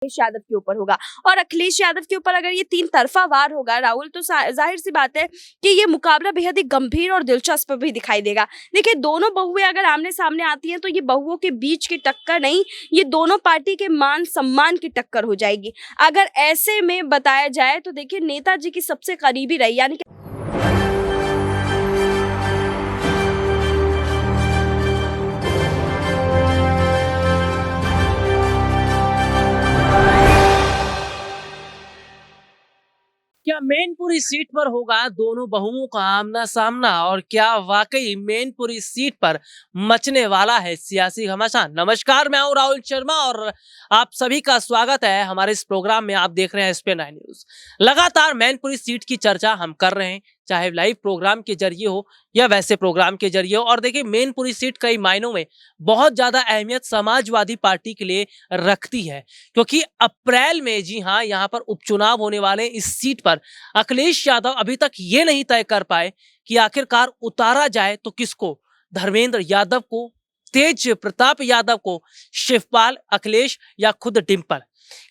अखिलेश यादव के ऊपर होगा। और अखिलेश यादव के ऊपर अगर ये तीन तरफा वार होगा राहुल, तो जाहिर सी बात है कि ये मुकाबला बेहद ही गंभीर और दिलचस्प भी दिखाई देगा। देखिए, दोनों बहुएं अगर आमने सामने आती हैं तो ये बहुओं के बीच की टक्कर नहीं, ये दोनों पार्टी के मान सम्मान की टक्कर हो जाएगी। अगर ऐसे में बताया जाए तो देखिए, नेताजी की सबसे करीबी रही, यानी कि क्या मैनपुरी सीट पर होगा दोनों बहुओं का आमना सामना, और क्या वाकई मैनपुरी सीट पर मचने वाला है सियासी घमासान? नमस्कार, मैं हूं राहुल शर्मा और आप सभी का स्वागत है हमारे इस प्रोग्राम में। आप देख रहे हैं SPN 9 न्यूज। लगातार मैनपुरी सीट की चर्चा हम कर रहे हैं, चाहे लाइव प्रोग्राम के जरिए हो या वैसे प्रोग्राम के जरिए हो। और देखिए, मैनपुरी सीट कई मायनों में बहुत ज्यादा अहमियत समाजवादी पार्टी के लिए रखती है, क्योंकि अप्रैल में, जी हाँ, यहाँ पर उपचुनाव होने वाले इस सीट पर अखिलेश यादव अभी तक ये नहीं तय कर पाए कि आखिरकार उतारा जाए तो किसको, धर्मेंद्र यादव को, तेज प्रताप यादव को, शिवपाल, अखिलेश या खुद डिंपल।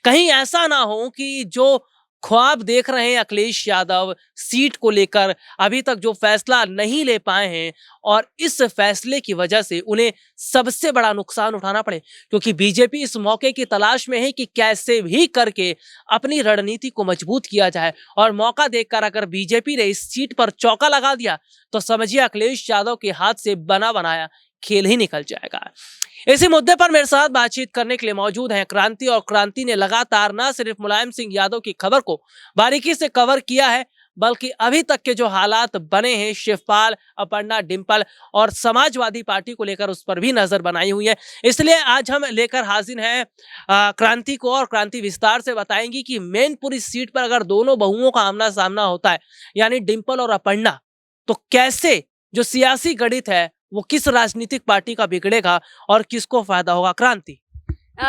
कहीं ऐसा ना हो कि जो ख्वाब देख रहे हैं अखिलेश यादव सीट को लेकर, अभी तक जो फैसला नहीं ले पाए हैं और इस फैसले की वजह से उन्हें सबसे बड़ा नुकसान उठाना पड़े, क्योंकि बीजेपी इस मौके की तलाश में है कि कैसे भी करके अपनी रणनीति को मजबूत किया जाए। और मौका देखकर अगर बीजेपी ने इस सीट पर चौका लगा दिया तो समझिए अखिलेश यादव के हाथ से बना बनाया खेल ही निकल जाएगा। इसी मुद्दे पर मेरे साथ बातचीत करने के लिए मौजूद हैं क्रांति, और क्रांति ने लगातार न सिर्फ मुलायम सिंह यादव की खबर को बारीकी से कवर किया है, बल्कि अभी तक के जो हालात बने हैं शिवपाल, अपर्णा, डिंपल और समाजवादी पार्टी को लेकर उस पर भी नजर बनाई हुई है। इसलिए आज हम लेकर हाजिर हैं क्रांति को, और क्रांति विस्तार से बताएंगी कि मैनपुरी सीट पर अगर दोनों बहुओं का आमना सामना होता है, यानी डिंपल और अपर्णा, तो कैसे जो सियासी गणित है वो किस राजनीतिक पार्टी का बिगड़ेगा और किसको फायदा होगा? क्रांति।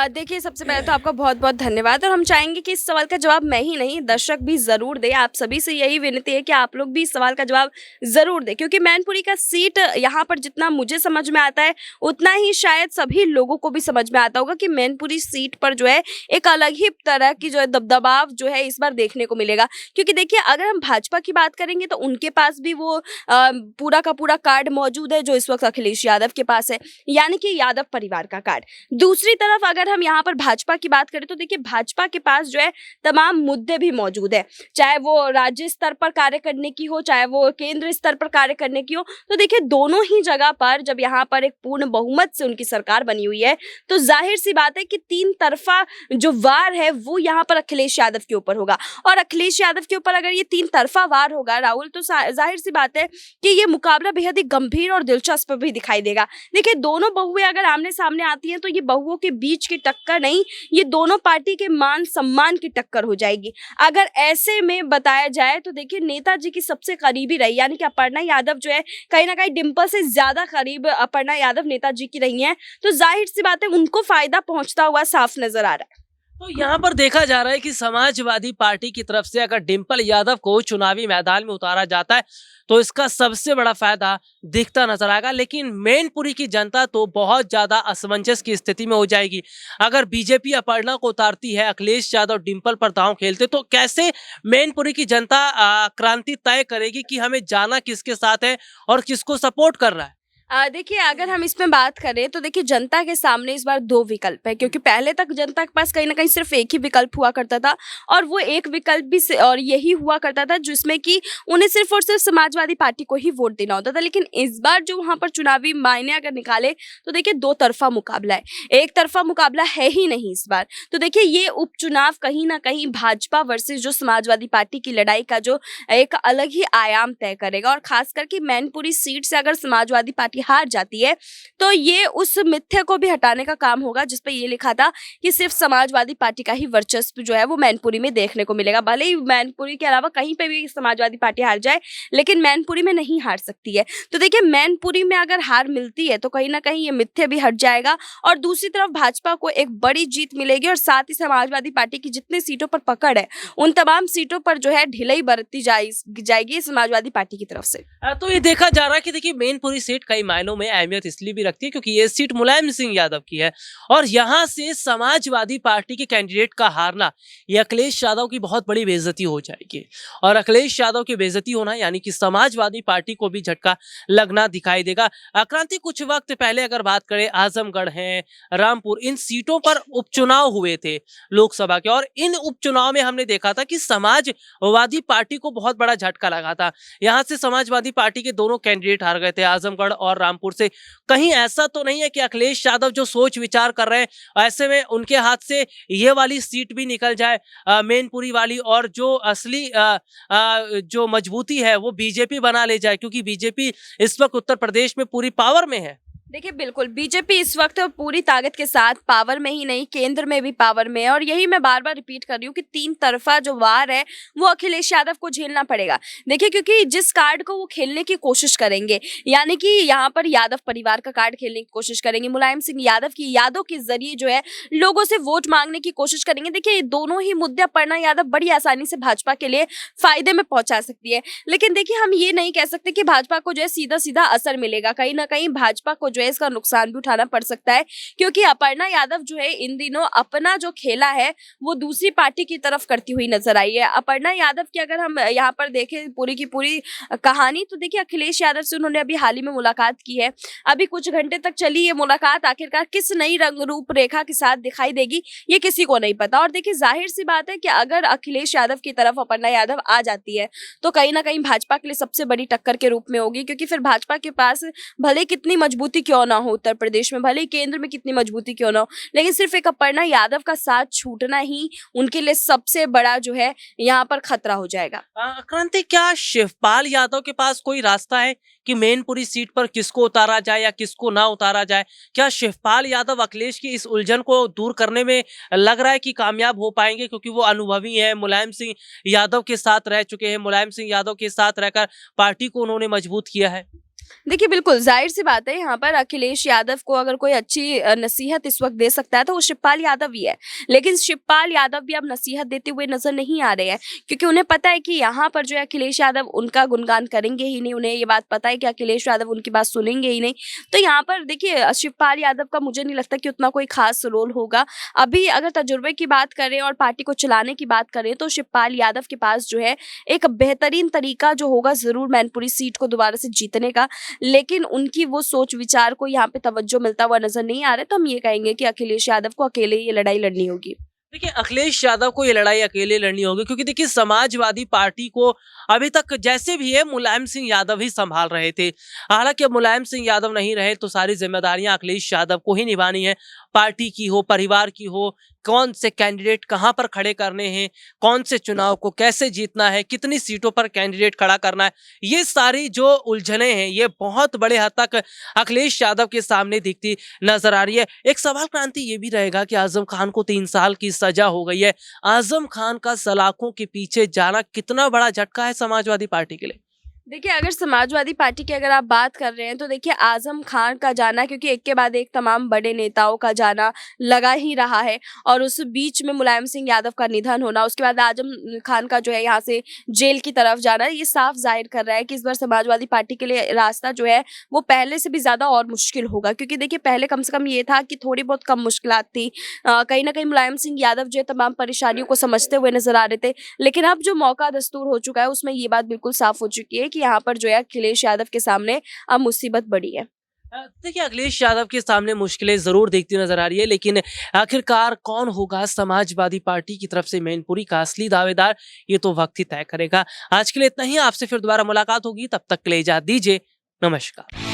देखिए, सबसे पहले तो आपका बहुत बहुत धन्यवाद। और हम चाहेंगे कि इस सवाल का जवाब मैं ही नहीं, दर्शक भी ज़रूर दें। आप सभी से यही विनती है कि आप लोग भी इस सवाल का जवाब ज़रूर दें, क्योंकि मैनपुरी का सीट यहाँ पर जितना मुझे समझ में आता है उतना ही शायद सभी लोगों को भी समझ में आता होगा कि मैनपुरी सीट पर जो है एक अलग ही तरह की जो है दबदबाव जो है इस बार देखने को मिलेगा। क्योंकि देखिए, अगर हम भाजपा की बात करेंगे तो उनके पास भी वो पूरा का पूरा कार्ड मौजूद है जो इस वक्त अखिलेश यादव के पास है, यानी कि यादव परिवार का कार्ड। दूसरी तरफ अगर हम यहाँ पर भाजपा की बात करें तो देखिए, भाजपा के पास जो है तमाम मुद्दे भी मौजूद है, चाहे वो राज्य स्तर पर कार्य करने की हो, चाहे वो केंद्र स्तर पर कार्य करने की हो। तो देखिए, दोनों ही जगह पर जब यहाँ पर एक पूर्ण बहुमत से उनकी सरकार बनी हुई है तो जाहिर सी बात है कि तीन तरफा जो वार है वो यहाँ पर अखिलेश यादव के ऊपर होगा। और अखिलेश यादव के ऊपर अगर ये तीन तरफा वार होगा राहुल, तो जाहिर सी बात है कि ये मुकाबला बेहद ही गंभीर और दिलचस्प भी दिखाई देगा। देखिए, दोनों बहुएं अगर आमने सामने आती हैं तो ये बहुओं के बीच की टक्कर नहीं, ये दोनों पार्टी के मान सम्मान की टक्कर हो जाएगी। अगर ऐसे में बताया जाए तो देखिए, नेताजी की सबसे करीबी रही, यानी कि अपर्णा यादव जो है कहीं ना कहीं डिंपल से ज्यादा करीब अपर्णा यादव नेताजी की रही हैं, तो जाहिर सी बात है उनको फायदा पहुंचता हुआ साफ नजर आ रहा है। तो यहाँ पर देखा जा रहा है कि समाजवादी पार्टी की तरफ से अगर डिंपल यादव को चुनावी मैदान में उतारा जाता है तो इसका सबसे बड़ा फायदा दिखता नजर आएगा। लेकिन मैनपुरी की जनता तो बहुत ज्यादा असमंजस की स्थिति में हो जाएगी। अगर बीजेपी अपर्णा को उतारती है, अखिलेश यादव डिंपल पर दांव खेलते, तो कैसे मैनपुरी की जनता क्रांति तय करेगी कि हमें जाना किसके साथ है और किसको सपोर्ट कर रहा है? देखिए, अगर हम इसमें बात करें तो देखिए, जनता के सामने इस बार दो विकल्प है, क्योंकि पहले तक जनता के पास कहीं ना कहीं सिर्फ एक ही विकल्प हुआ करता था, और वो एक विकल्प भी और यही हुआ करता था जिसमें कि उन्हें सिर्फ और सिर्फ समाजवादी पार्टी को ही वोट देना होता था। लेकिन इस बार जो वहां पर चुनावी मायने अगर निकाले तो देखिए, दो तरफा मुकाबला है, एक तरफा मुकाबला है ही नहीं इस बार। तो देखिए, ये उपचुनाव कहीं ना कहीं भाजपा वर्सेस जो समाजवादी पार्टी की लड़ाई का जो एक अलग ही आयाम तय करेगा। और खास करके मैनपुरी सीट से अगर समाजवादी पार्टी हार जाती है तो ये उस मिथ्या को भी हटाने का काम होगा जिस पे ये लिखा था कि सिर्फ समाजवादी पार्टी का ही वर्चस्व जो है वो मैनपुरी में देखने को मिलेगा। भले ही मैनपुरी के अलावा कहीं पे भी समाजवादी पार्टी हार जाए, लेकिन मैनपुरी में नहीं हार सकती है। तो देखिए, मैनपुरी में अगर हार मिलती है तो कहीं ना कहीं ये मिथ्या भी हट जाएगा, और दूसरी तरफ भाजपा को एक बड़ी जीत मिलेगी, और साथ ही समाजवादी पार्टी की जितने सीटों पर पकड़ है उन तमाम सीटों पर जो है ढिलाई बरती जाएगी समाजवादी पार्टी की तरफ से। तो ये देखा जा रहा है कि देखिए, मैनपुरी सीट कई मायनों में अहमियत इसलिए भी रखती है क्योंकि ये सीट मुलायम सिंह यादव की है और यहाँ से समाजवादी पार्टी के कैंडिडेट का हारना ये अखिलेश यादव की बहुत बड़ी बेइज्जती हो जाएगी और अखिलेश यादव की बेइज्जती होना यानी कि समाजवादी पार्टी को भी झटका लगना दिखाई देगा। क्रांति, कुछ वक्त पहले अगर बात करें आजमगढ़ है, रामपुर, इन सीटों पर उपचुनाव हुए थे लोकसभा के और इन उपचुनाव में हमने देखा था कि समाजवादी पार्टी को बहुत बड़ा झटका लगा था। यहाँ से समाजवादी पार्टी के दोनों कैंडिडेट हार गए थे, आजमगढ़ और रामपुर से। कहीं ऐसा तो नहीं है कि अखिलेश यादव जो सोच विचार कर रहे हैं ऐसे में उनके हाथ से ये वाली सीट भी निकल जाए मैनपुरी वाली और जो असली जो मजबूती है वो बीजेपी बना ले जाए, क्योंकि बीजेपी इस वक्त उत्तर प्रदेश में पूरी पावर में है। देखिए बिल्कुल, बीजेपी इस वक्त पूरी ताकत के साथ पावर में ही नहीं, केंद्र में भी पावर में है और यही मैं बार बार रिपीट कर रही हूँ कि तीन तरफा जो वार है वो अखिलेश यादव को झेलना पड़ेगा। देखिए, क्योंकि जिस कार्ड को वो खेलने की कोशिश करेंगे, यानी कि यहाँ पर यादव परिवार का कार्ड खेलने की कोशिश करेंगे, मुलायम सिंह यादव की यादव के जरिए जो है लोगों से वोट मांगने की कोशिश करेंगे। देखिए, ये दोनों ही मुद्दे अपर्णा यादव बड़ी आसानी से भाजपा के लिए फायदे में पहुंचा सकती है। लेकिन देखिए, हम ये नहीं कह सकते कि भाजपा को जो है सीधा सीधा असर मिलेगा। कहीं ना कहीं भाजपा को जो है इसका नुकसान भी उठाना पड़ सकता है, क्योंकि अपर्णा यादव जो है इन दिनों अपना जो खेला है वो दूसरी पार्टी की तरफ करती हुई नजर आई है। अपर्णा यादव की अगर हम यहाँ पर देखें पूरी की पूरी कहानी, तो देखिए अखिलेश यादव से उन्होंने अभी हाल ही में मुलाकात की है। अभी कुछ घंटे तक चली ये मुलाकात, आखिरकार किस नई रंग रूप रेखा के साथ दिखाई देगी ये किसी को नहीं पता। और देखिए, जाहिर सी बात है कि अगर अखिलेश यादव की तरफ अपर्णा यादव आ जाती है तो कहीं ना कहीं भाजपा के लिए सबसे बड़ी टक्कर के रूप में होगी, क्योंकि फिर भाजपा के पास भले कितनी मजबूती क्यों ना हो उत्तर प्रदेश में, भले ही केंद्र में कितनी मजबूती क्यों ना हो, लेकिन सिर्फ एक अपर्णा यादव का साथ छूटना ही उनके लिए सबसे बड़ा जो है यहाँ पर खतरा हो जाएगा। क्रांति, क्या शिवपाल यादव के पास कोई रास्ता है कि मैनपुरी सीट पर किसको उतारा जाए या किसको ना उतारा जाए? क्या शिवपाल यादव अखिलेश की इस उलझन को दूर करने में लग रहा है कि कामयाब हो पाएंगे, क्योंकि वो अनुभवी हैं, मुलायम सिंह यादव के साथ रह चुके हैं, मुलायम सिंह यादव के साथ रहकर पार्टी को उन्होंने मजबूत किया है? देखिए बिल्कुल, जाहिर सी बात है, यहाँ पर अखिलेश यादव को अगर कोई अच्छी नसीहत इस वक्त दे सकता है तो वो शिवपाल यादव ही है। लेकिन शिवपाल यादव भी अब नसीहत देते हुए नजर नहीं आ रहे हैं, क्योंकि उन्हें पता है कि यहाँ पर जो है अखिलेश यादव उनका गुणगान करेंगे ही नहीं। उन्हें ये बात पता है कि अखिलेश यादव उनकी बात सुनेंगे ही नहीं। तो यहाँ पर देखिए, शिवपाल यादव का मुझे नहीं लगता कि उतना कोई खास रोल होगा। अभी अगर तजुर्बे की बात करें और पार्टी को चलाने की बात करें तो शिवपाल यादव के पास जो है एक बेहतरीन तरीका जो होगा जरूर मैनपुरी सीट को दोबारा से जीतने का, लेकिन उनकी वो सोच विचार को यहाँ पे तवज्जो मिलता हुआ नजर नहीं आ रहा है। तो हम ये कहेंगे कि अखिलेश यादव को अकेले ये लड़ाई लड़नी होगी। देखिए, अखिलेश यादव को ये लड़ाई अकेले लड़नी होगी, क्योंकि देखिए समाजवादी पार्टी को अभी तक जैसे भी है मुलायम सिंह यादव ही संभाल रहे थे। हालांकि अब मुलायम सिंह यादव नहीं रहे तो सारी जिम्मेदारियां अखिलेश यादव को ही निभानी है। पार्टी की हो, परिवार की हो, कौन से कैंडिडेट कहां पर खड़े करने हैं, कौन से चुनाव को कैसे जीतना है, कितनी सीटों पर कैंडिडेट खड़ा करना है, ये सारी जो उलझने हैं ये बहुत बड़े हद तक अखिलेश यादव के सामने दिखती नजर आ रही है। एक सवाल क्रांति ये भी रहेगा कि आजम खान को 3 साल की सजा हो गई है। आजम खान का सलाखों के पीछे जाना कितना बड़ा झटका है समाजवादी पार्टी के लिए? देखिए, अगर समाजवादी पार्टी की अगर आप बात कर रहे हैं तो देखिए आजम खान का जाना, क्योंकि एक के बाद एक तमाम बड़े नेताओं का जाना लगा ही रहा है और उस बीच में मुलायम सिंह यादव का निधन होना, उसके बाद आजम खान का जो है यहाँ से जेल की तरफ जाना, ये साफ जाहिर कर रहा है कि इस बार समाजवादी पार्टी के लिए रास्ता जो है वो पहले से भी ज़्यादा और मुश्किल होगा। क्योंकि देखिए, पहले कम से कम ये था कि थोड़ी बहुत कम मुश्किलात थी, कहीं ना कहीं मुलायम सिंह यादव जो है तमाम परेशानियों को समझते हुए नजर आ रहे थे। लेकिन अब जो मौका दस्तूर हो चुका है उसमें ये बात बिल्कुल साफ हो चुकी है कि यहाँ पर जो है अखिलेश यादव के सामने अब मुसीबत बड़ी है। देखिए, अखिलेश यादव के सामने मुश्किलें जरूर देखती नजर आ रही है, लेकिन आखिरकार कौन होगा समाजवादी पार्टी की तरफ से मैनपुरी का असली दावेदार, ये तो वक्त ही तय करेगा। आज के लिए इतना ही, आपसे फिर दोबारा मुलाकात होगी, तब तक के लिए इजाजत दीजिए। नमस्कार।